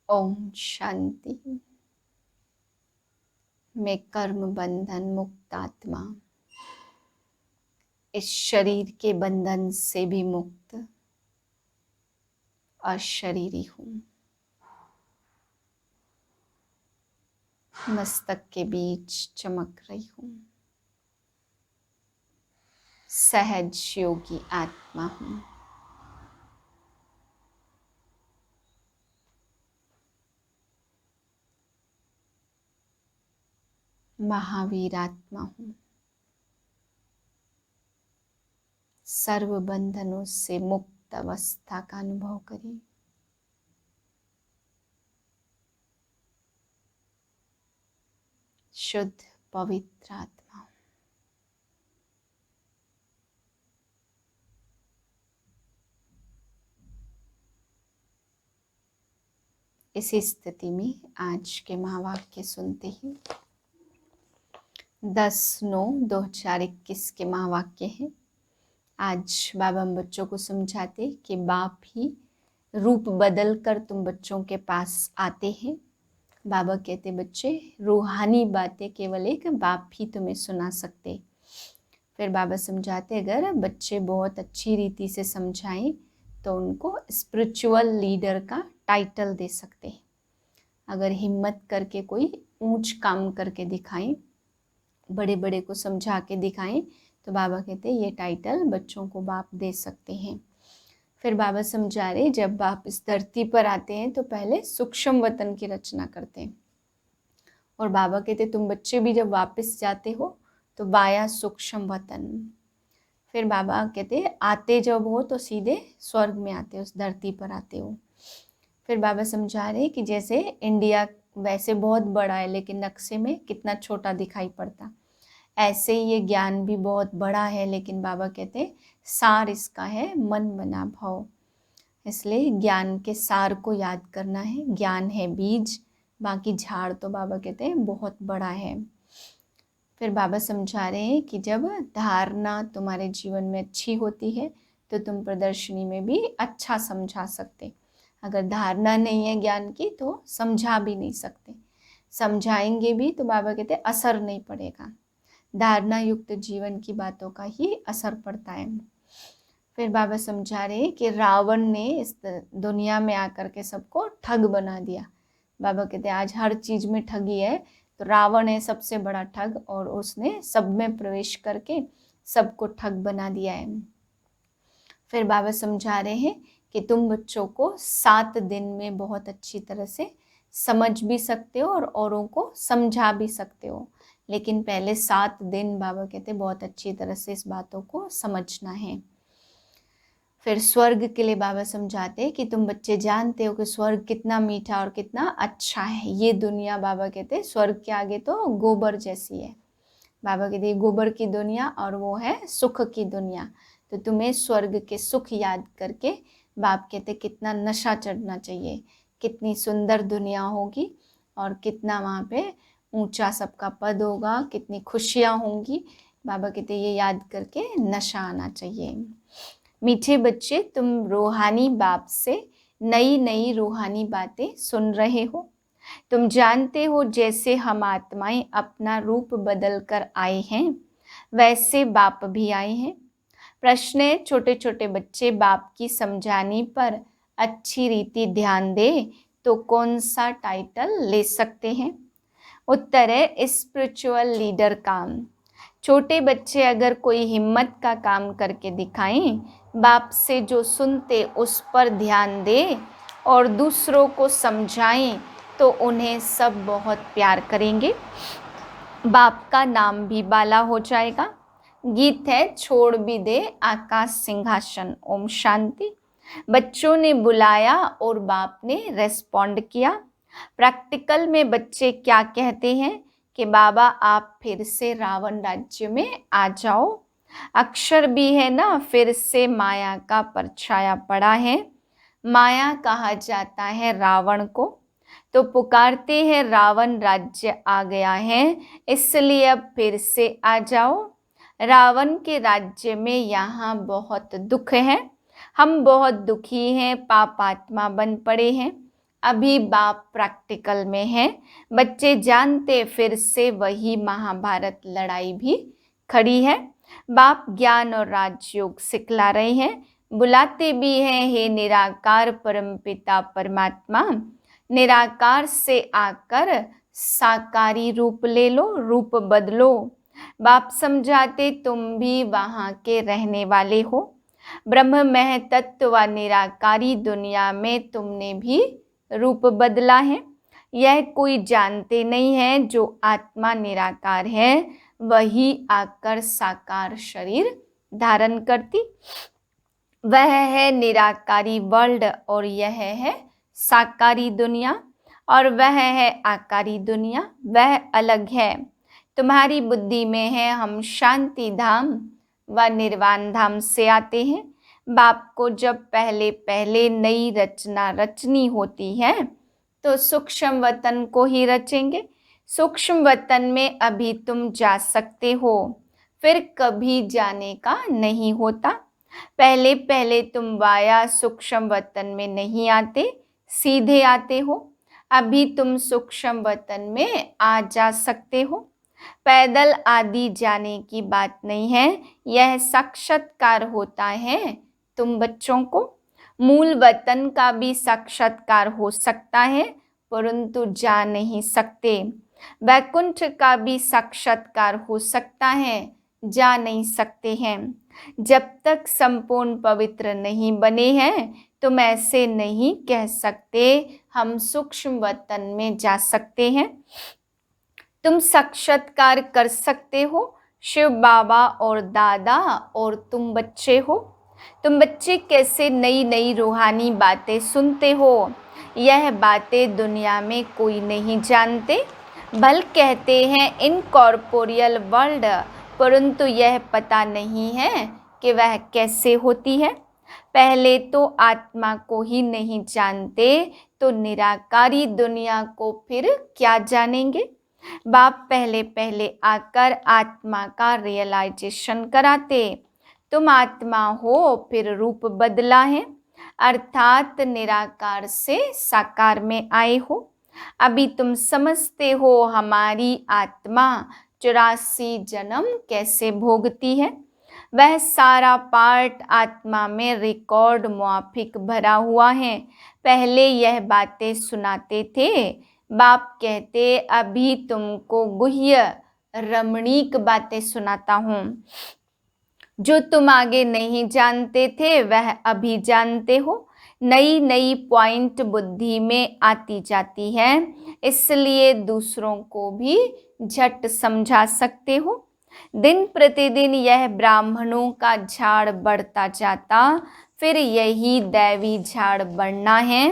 ओम शांति। मैं कर्म बंधन मुक्त आत्मा, इस शरीर के बंधन से भी मुक्त अशरीरी हूँ। मस्तक के बीच चमक रही हूँ। सहज योगी आत्मा हूँ। महावीर आत्मा हूँ। सर्व बंधनों से मुक्त अवस्था का अनुभव करें। शुद्ध पवित्र आत्मा। इसी स्थिति में आज के महावाक्य सुनते ही 10/9/2021 के महावाक्य हैं। आज बाबा हम बच्चों को समझाते कि बाप ही रूप बदल कर तुम बच्चों के पास आते हैं। बाबा कहते बच्चे रूहानी बातें केवल एक बाप ही तुम्हें सुना सकते। फिर बाबा समझाते अगर बच्चे बहुत अच्छी रीति से समझाएं तो उनको स्पिरिचुअल लीडर का टाइटल दे सकते हैं। अगर हिम्मत करके कोई ऊंच काम करके दिखाएं, बड़े बड़े को समझा के दिखाएं तो बाबा कहते ये टाइटल बच्चों को बाप दे सकते हैं। फिर बाबा समझा रहे जब बाप इस धरती पर आते हैं तो पहले सूक्ष्म वतन की रचना करते हैं और बाबा कहते तुम बच्चे भी जब वापस जाते हो तो वाया सूक्ष्म वतन। फिर बाबा कहते आते जब हो तो सीधे स्वर्ग में आते हो, उस धरती पर आते हो। फिर बाबा समझा रहे कि जैसे इंडिया वैसे बहुत बड़ा है लेकिन नक्शे में कितना छोटा दिखाई पड़ता, ऐसे ही ये ज्ञान भी बहुत बड़ा है लेकिन बाबा कहते सार इसका है मन मना भाव। इसलिए ज्ञान के सार को याद करना है। ज्ञान है बीज, बाकी झाड़ तो बाबा कहते हैं बहुत बड़ा है। फिर बाबा समझा रहे हैं कि जब धारणा तुम्हारे जीवन में अच्छी होती है तो तुम प्रदर्शनी में भी अच्छा समझा सकते। अगर धारणा नहीं है ज्ञान की तो समझा भी नहीं सकते। समझाएंगे भी तो बाबा कहते असर नहीं पड़ेगा। धारणा युक्त जीवन की बातों का ही असर पड़ता है। फिर बाबा समझा रहे हैं कि रावण ने इस दुनिया में आकर के सबको ठग बना दिया। बाबा कहते आज हर चीज में ठगी है, तो रावण है सबसे बड़ा ठग और उसने सब में प्रवेश करके सबको ठग बना दिया है। फिर बाबा समझा रहे हैं कि तुम बच्चों को 7 दिन में बहुत अच्छी तरह से समझ भी सकते हो और औरों को समझा भी सकते हो, लेकिन पहले 7 दिन बाबा कहते बहुत अच्छी तरह से इस बातों को समझना है। फिर स्वर्ग के लिए बाबा समझाते हैं कि तुम बच्चे जानते हो कि स्वर्ग कितना मीठा और कितना अच्छा है। ये दुनिया बाबा कहते स्वर्ग के आगे तो गोबर जैसी है। बाबा कहते गोबर की दुनिया और वो है सुख की दुनिया। तो तुम्हें स्वर्ग के सुख याद करके बाप कहते कितना नशा चढ़ना चाहिए, कितनी सुंदर दुनिया होगी और कितना वहाँ पे ऊंचा सबका पद होगा, कितनी खुशियाँ होंगी। बाबा कहते ये याद करके नशा आना चाहिए। मीठे बच्चे तुम रूहानी बाप से नई नई रूहानी बातें सुन रहे हो। तुम जानते हो जैसे हम आत्माएं अपना रूप बदल कर आए हैं वैसे बाप भी आए हैं। प्रश्न है छोटे छोटे बच्चे बाप की समझाने पर अच्छी रीति ध्यान दे तो कौन सा टाइटल ले सकते हैं। उत्तर है स्पिरिचुअल लीडर काम। छोटे बच्चे अगर कोई हिम्मत का काम करके दिखाएं, बाप से जो सुनते उस पर ध्यान दे और दूसरों को समझाएं तो उन्हें सब बहुत प्यार करेंगे। बाप का नाम भी बाला हो जाएगा। गीत है छोड़ भी दे आकाश सिंहासन। ओम शांति। बच्चों ने बुलाया और बाप ने रेस्पॉन्ड किया। प्रैक्टिकल में बच्चे क्या कहते हैं कि बाबा आप फिर से रावण राज्य में आ जाओ। अक्षर भी है ना, फिर से माया का परछाया पड़ा है। माया कहा जाता है रावण को, तो पुकारते हैं रावण राज्य आ गया है, इसलिए अब फिर से आ जाओ। रावण के राज्य में यहाँ बहुत दुख है, हम बहुत दुखी हैं, पाप आत्मा बन पड़े हैं। अभी बाप प्रैक्टिकल में है। बच्चे जानते फिर से वही महाभारत लड़ाई भी खड़ी है। बाप ज्ञान और राजयोग सिखला रहे हैं, बुलाते भी हैं, हे निराकार परमपिता परमात्मा, निराकार से आकर साकारी रूप ले लो, रूप बदलो। बाप समझाते तुम भी वहाँ के रहने वाले हो। ब्रह्म मह तत्व व निराकारी दुनिया में तुमने भी रूप बदला है। यह कोई जानते नहीं है, जो आत्मा निराकार है वही आकर साकार शरीर धारण करती। वह है निराकारी वर्ल्ड और यह है साकारी दुनिया, और वह है आकारी दुनिया, वह अलग है। तुम्हारी बुद्धि में है हम शांति धाम व निर्वाण धाम से आते हैं। बाप को जब पहले पहले नई रचना रचनी होती है तो सूक्ष्म वतन को ही रचेंगे। सूक्ष्म वतन में अभी तुम जा सकते हो, फिर कभी जाने का नहीं होता। पहले पहले तुम वाया सूक्ष्म वतन में नहीं आते, सीधे आते हो। अभी तुम सूक्ष्म वतन में आ जा सकते हो। पैदल आदि जाने की बात नहीं है, यह साक्षात्कार होता है तुम बच्चों को। मूल वतन का भी साक्षात्कार हो सकता है, परंतु जा नहीं सकते। वैकुंठ का भी साक्षात्कार हो सकता है, जा नहीं सकते हैं। जब तक संपूर्ण पवित्र नहीं बने हैं तुम ऐसे नहीं कह सकते हम सूक्ष्म वतन में जा सकते हैं। तुम साक्षात्कार कर सकते हो, शिव बाबा और दादा और तुम बच्चे हो। तुम बच्चे कैसे नई नई रूहानी बातें सुनते हो, यह बातें दुनिया में कोई नहीं जानते। भल कहते हैं इनकॉर्पोरियल वर्ल्ड, परंतु यह पता नहीं है कि वह कैसे होती है। पहले तो आत्मा को ही नहीं जानते तो निराकारी दुनिया को फिर क्या जानेंगे। बाप पहले पहले आकर आत्मा का रियलाइजेशन कराते। तुम आत्मा हो, फिर रूप बदला है, अर्थात निराकार से साकार में आए हो। अभी तुम समझते हो हमारी आत्मा 84 जन्म कैसे भोगती है। वह सारा पार्ट आत्मा में रिकॉर्ड मुआफिक भरा हुआ है। पहले यह बातें सुनाते थे। बाप कहते अभी तुमको गुह्य रमणीक बातें सुनाता हूँ। जो तुम आगे नहीं जानते थे वह अभी जानते हो। नई नई पॉइंट बुद्धि में आती जाती है, इसलिए दूसरों को भी झट समझा सकते हो। दिन प्रतिदिन यह ब्राह्मणों का झाड़ बढ़ता जाता, फिर यही दैवी झाड़ बढ़ना है।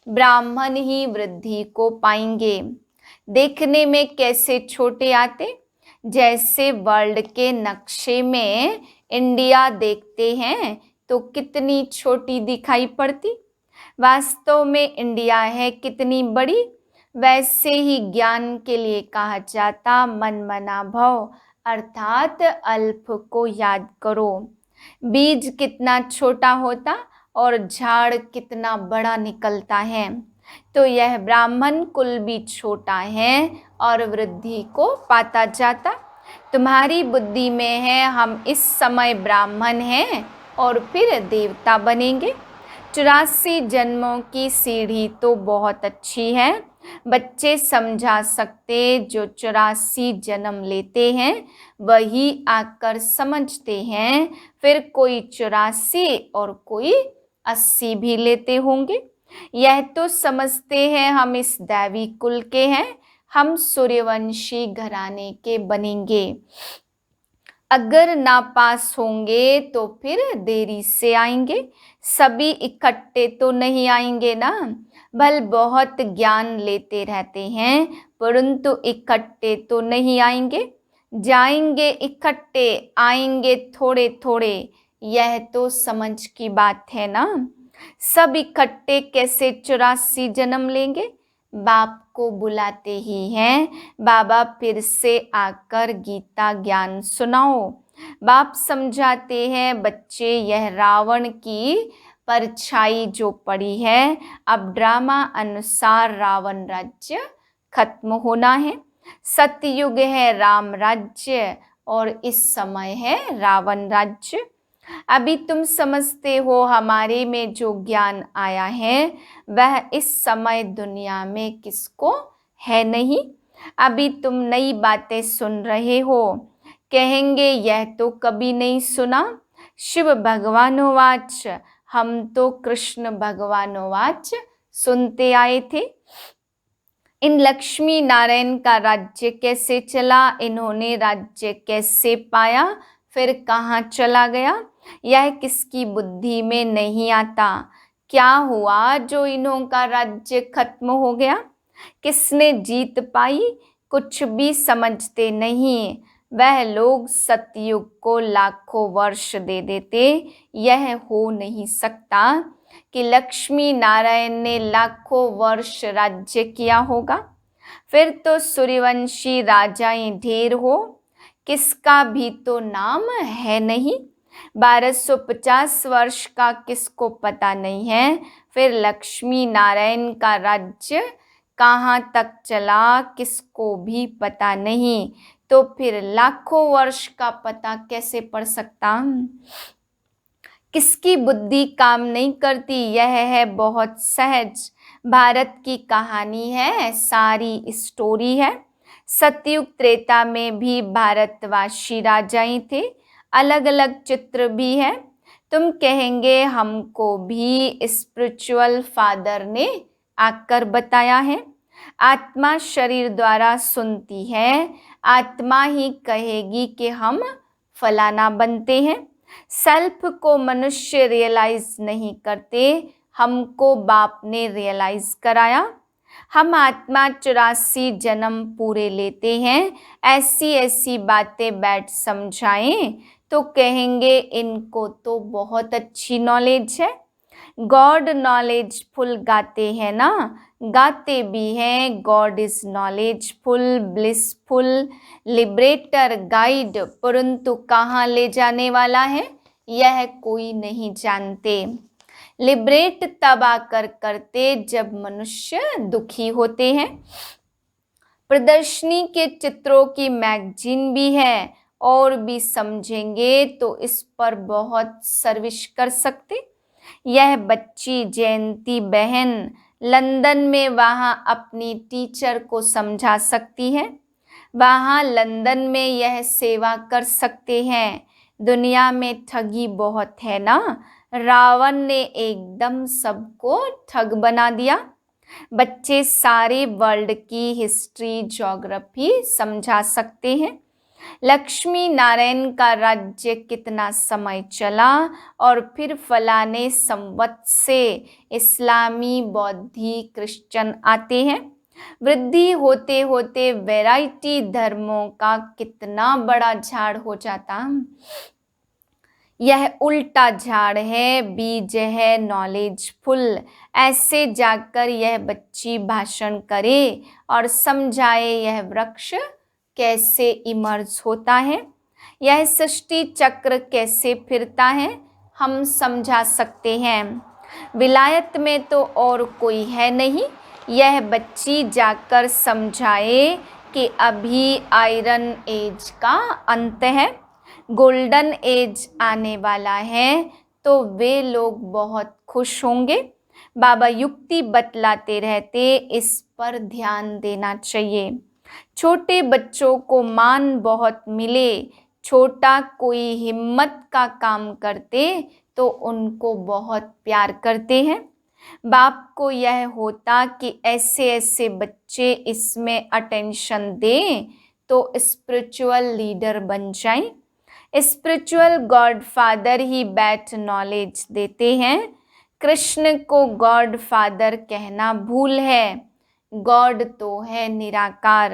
ब्राह्मण ही वृद्धि को पाएंगे। देखने में कैसे छोटे आते, जैसे वर्ल्ड के नक्शे में इंडिया देखते हैं तो कितनी छोटी दिखाई पड़ती, वास्तव में इंडिया है कितनी बड़ी। वैसे ही ज्ञान के लिए कहा जाता मन मना भव, अर्थात अल्प को याद करो। बीज कितना छोटा होता और झाड़ कितना बड़ा निकलता है। तो यह ब्राह्मण कुल भी छोटा है और वृद्धि को पाता जाता। तुम्हारी बुद्धि में है हम इस समय ब्राह्मण हैं और फिर देवता बनेंगे। 84 जन्मों की सीढ़ी तो बहुत अच्छी है। बच्चे समझा सकते, जो 84 जन्म लेते हैं वही आकर समझते हैं। फिर कोई 84 और कोई 80 भी लेते होंगे। यह तो समझते हैं हम इस दैवी कुल के हैं, हम सूर्यवंशी घराने के बनेंगे। अगर ना पास होंगे तो फिर देरी से आएंगे। सभी इकट्ठे तो नहीं आएंगे ना। भल बहुत ज्ञान लेते रहते हैं, परंतु इकट्ठे तो नहीं आएंगे। जाएंगे इकट्ठे, आएंगे थोड़े थोड़े। यह तो समझ की बात है ना। सब इकट्ठे कैसे 84 जन्म लेंगे। बाप को बुलाते ही हैं, बाबा फिर से आकर गीता ज्ञान सुनाओ। बाप समझाते हैं बच्चे, यह रावण की परछाई जो पड़ी है, अब ड्रामा अनुसार रावण राज्य खत्म होना है। सतयुग है राम राज्य और इस समय है रावण राज्य। अभी तुम समझते हो हमारे में जो ज्ञान आया है वह इस समय दुनिया में किसको है नहीं। अभी तुम नई बातें सुन रहे हो, कहेंगे यह तो कभी नहीं सुना। शिव भगवानोवाच, हम तो कृष्ण भगवानोवाच सुनते आए थे। इन लक्ष्मी नारायण का राज्य कैसे चला, इन्होंने राज्य कैसे पाया, फिर कहाँ चला गया, यह किसकी बुद्धि में नहीं आता। क्या हुआ जो इन्हों का राज्य खत्म हो गया, किसने जीत पाई, कुछ भी समझते नहीं। वह लोग सतयुग को लाखों वर्ष दे देते, यह हो नहीं सकता कि लक्ष्मी नारायण ने लाखों वर्ष राज्य किया होगा। फिर तो सूर्यवंशी राजाएं ढेर हो, किसका भी तो नाम है नहीं। 1250 वर्ष का किसको पता नहीं है। फिर लक्ष्मी नारायण का राज्य कहाँ तक चला किसको भी पता नहीं, तो फिर लाखों वर्ष का पता कैसे पड़ सकता। किसकी बुद्धि काम नहीं करती, यह है बहुत सहज। भारत की कहानी है, सारी स्टोरी है। सतयुग त्रेता में भी भारतवासी राजाएं थे, अलग अलग चित्र भी है। तुम कहेंगे हमको भी स्पिरिचुअल फादर ने आकर बताया है। आत्मा शरीर द्वारा सुनती है, आत्मा ही कहेगी कि हम फलाना बनते हैं। सेल्फ को मनुष्य रियलाइज नहीं करते, हमको बाप ने रियलाइज कराया। हम आत्मा 84 जन्म पूरे लेते हैं, ऐसी ऐसी बातें बैठ समझाएं तो कहेंगे इनको तो बहुत अच्छी नॉलेज है। गॉड नॉलेजफुल गाते हैं ना, गाते भी हैं God is knowledgeful, blissful, liberator, guide, परंतु कहाँ ले जाने वाला है यह कोई नहीं जानते। लिबरेट तब आकर करते जब मनुष्य दुखी होते हैं। प्रदर्शनी के चित्रों की मैगजीन भी है, और भी समझेंगे तो इस पर बहुत सर्विस कर सकते। यह बच्ची जयंती बहन लंदन में वहाँ अपनी टीचर को समझा सकती है, वहाँ लंदन में यह सेवा कर सकते हैं। दुनिया में ठगी बहुत है ना, रावण ने एकदम सबको ठग बना दिया। बच्चे सारे वर्ल्ड की हिस्ट्री ज्योग्राफी समझा सकते हैं। लक्ष्मी नारायण का राज्य कितना समय चला और फिर फलाने संवत से इस्लामी, बौद्धि, क्रिश्चियन आते हैं। वृद्धि होते होते वैरायटी धर्मों का कितना बड़ा झाड़ हो जाता। यह उल्टा झाड़ है, बीज है नॉलेजफुल। ऐसे जाकर यह बच्ची भाषण करे और समझाए यह वृक्ष कैसे इमर्ज होता है, यह सृष्टि चक्र कैसे फिरता है, हम समझा सकते हैं। विलायत में तो और कोई है नहीं, यह बच्ची जाकर समझाए कि अभी आयरन एज का अंत है, गोल्डन एज आने वाला है, तो वे लोग बहुत खुश होंगे। बाबा युक्ति बतलाते रहते, इस पर ध्यान देना चाहिए। छोटे बच्चों को मान बहुत मिले, छोटा कोई हिम्मत का काम करते तो उनको बहुत प्यार करते हैं। बाप को यह होता कि ऐसे ऐसे बच्चे इसमें अटेंशन दें तो स्पिरिचुअल लीडर बन जाएं। स्पिरिचुअल गॉड फादर ही बैठ नॉलेज देते हैं। कृष्ण को गॉड फादर कहना भूल है, गॉड तो है निराकार।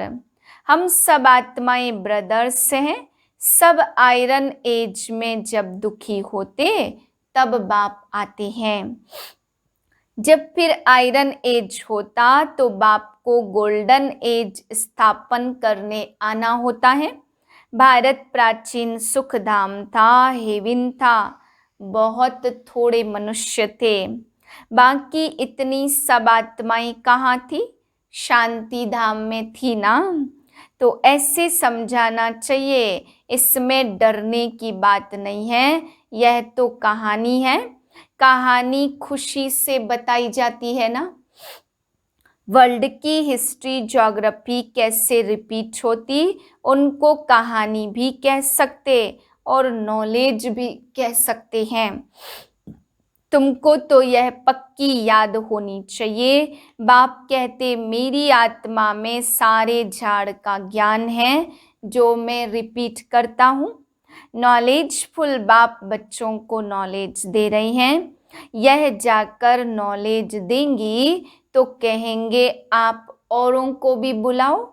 हम सब आत्माएं ब्रदर्स हैं। सब आयरन एज में जब दुखी होते तब बाप आते हैं। जब फिर आयरन एज होता तो बाप को गोल्डन एज स्थापन करने आना होता है। भारत प्राचीन सुखधाम था, हेवन था। बहुत थोड़े मनुष्य थे। बाकी इतनी सब आत्माएं कहाँ थी? शांति धाम में थी ना। तो ऐसे समझाना चाहिए, इसमें डरने की बात नहीं है। यह तो कहानी है, कहानी खुशी से बताई जाती है ना। वर्ल्ड की हिस्ट्री ज्योग्राफी कैसे रिपीट होती, उनको कहानी भी कह सकते और नॉलेज भी कह सकते हैं। तुमको तो यह पक्की याद होनी चाहिए। बाप कहते मेरी आत्मा में सारे झाड़ का ज्ञान है जो मैं रिपीट करता हूँ। नॉलेजफुल बाप बच्चों को नॉलेज दे रही हैं। यह जाकर नॉलेज देंगी तो कहेंगे आप औरों को भी बुलाओ।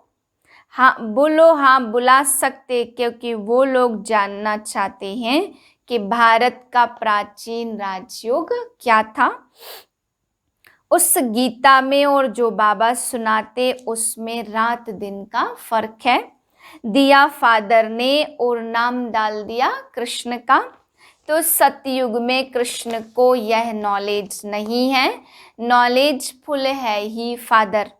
हाँ बोलो, हाँ बुला सकते, क्योंकि वो लोग जानना चाहते हैं कि भारत का प्राचीन राजयोग क्या था। उस गीता में और जो बाबा सुनाते उसमें रात दिन का फर्क है। दिया फादर ने और नाम डाल दिया कृष्ण का। तो सतयुग में कृष्ण को यह नॉलेज नहीं है, नॉलेजफुल है ही फादर।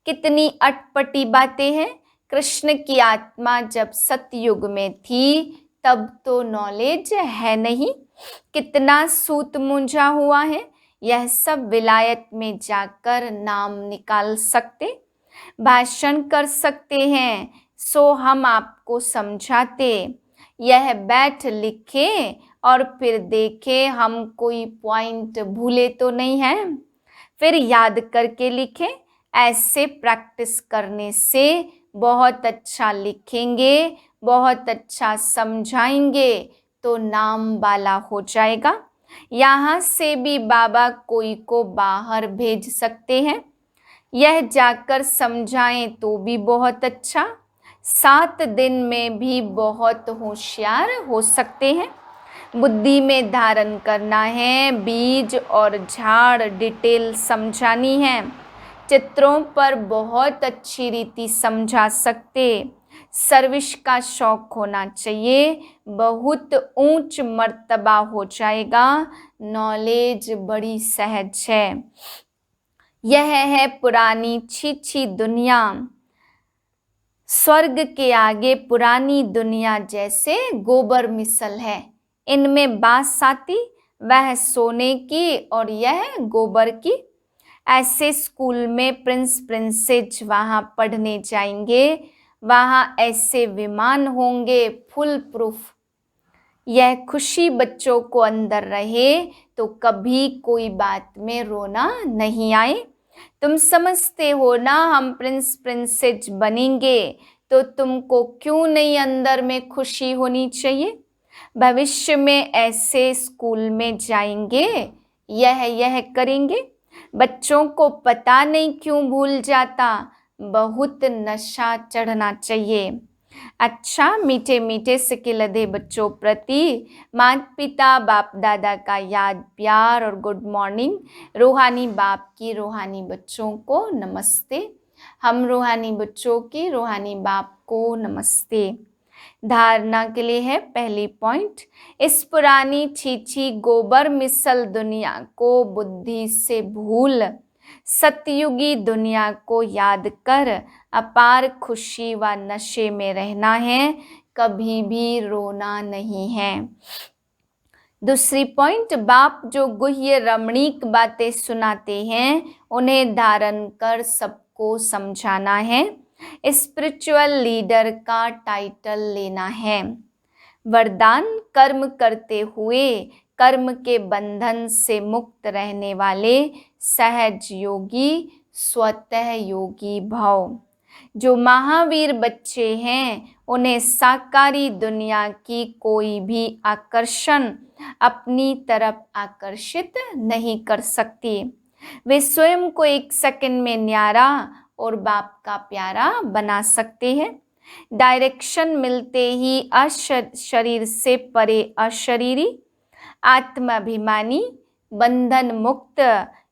कितनी अटपटी बातें हैं। कृष्ण की आत्मा जब सतयुग में थी तब तो नॉलेज है नहीं। कितना सूत मूंझा हुआ है। यह सब विलायत में जाकर नाम निकाल सकते, भाषण कर सकते हैं। सो हम आपको समझाते, यह बैठ लिखे और फिर देखे हम कोई पॉइंट भूले तो नहीं है, फिर याद करके लिखें। ऐसे प्रैक्टिस करने से बहुत अच्छा लिखेंगे, बहुत अच्छा समझाएंगे तो नाम वाला हो जाएगा। यहाँ से भी बाबा कोई को बाहर भेज सकते हैं, यह जाकर समझाएं तो भी बहुत अच्छा। 7 दिन में भी बहुत होशियार हो सकते हैं। बुद्धि में धारण करना है, बीज और झाड़ डिटेल समझानी है। चित्रों पर बहुत अच्छी रीति समझा सकते। सर्विस का शौक होना चाहिए, बहुत ऊंच मर्तबा हो जाएगा। नॉलेज बड़ी सहज है। यह है पुरानी छीछी दुनिया। स्वर्ग के आगे पुरानी दुनिया जैसे गोबर मिसल है। इनमें बांस आती, वह सोने की और यह गोबर की। ऐसे स्कूल में प्रिंस प्रिंसेस वहाँ पढ़ने जाएंगे, वहाँ ऐसे विमान होंगे फुल प्रूफ। यह खुशी बच्चों को अंदर रहे तो कभी कोई बात में रोना नहीं आए। तुम समझते हो ना हम प्रिंस प्रिंसेस बनेंगे, तो तुमको क्यों नहीं अंदर में खुशी होनी चाहिए। भविष्य में ऐसे स्कूल में जाएंगे, यह करेंगे। बच्चों को पता नहीं क्यों भूल जाता, बहुत नशा चढ़ना चाहिए। अच्छा मीठे मीठे सिकिलधे बच्चों प्रति माता पिता बाप दादा का याद प्यार और गुड मॉर्निंग। रूहानी बाप की रूहानी बच्चों को नमस्ते। हम रूहानी बच्चों की रूहानी बाप को नमस्ते। धारणा के लिए है पहली पॉइंट, इस पुरानी छीछी गोबर मिसल दुनिया को बुद्धि से भूल सतयुगी दुनिया को याद कर अपार खुशी व नशे में रहना है, कभी भी रोना नहीं है। दूसरी पॉइंट, बाप जो गुह्य रमणीक बातें सुनाते हैं उन्हें धारण कर सबको समझाना है। स्पिरिचुअल लीडर का टाइटल लेना है। वरदान, कर्म करते हुए कर्म के बंधन से मुक्त रहने वाले सहज योगी, स्वतः योगी भव। जो महावीर बच्चे हैं उन्हें साकारी दुनिया की कोई भी आकर्षण अपनी तरफ आकर्षित नहीं कर सकती। वे स्वयं को एक सेकंड में न्यारा और बाप का प्यारा बना सकते हैं। डायरेक्शन मिलते ही शरीर से परे अशरीरी, आत्माभिमानी, बंधन मुक्त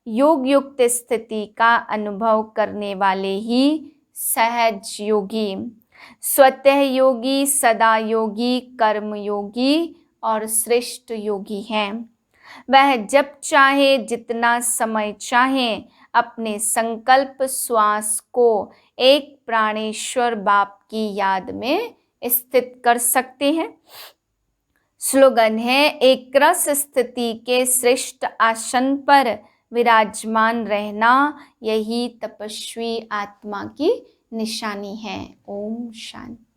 योग युक्त स्थिति का अनुभव करने वाले ही सहज योगी, स्वतः योगी, सदा योगी, कर्म योगी और श्रेष्ठ योगी हैं। वह जब चाहे जितना समय चाहे अपने संकल्प श्वास को एक प्राणेश्वर बाप की याद में स्थित कर सकते हैं। स्लोगन है, एक रस स्थिति के श्रेष्ठ आसन पर विराजमान रहना, यही तपस्वी आत्मा की निशानी है। ओम शांति।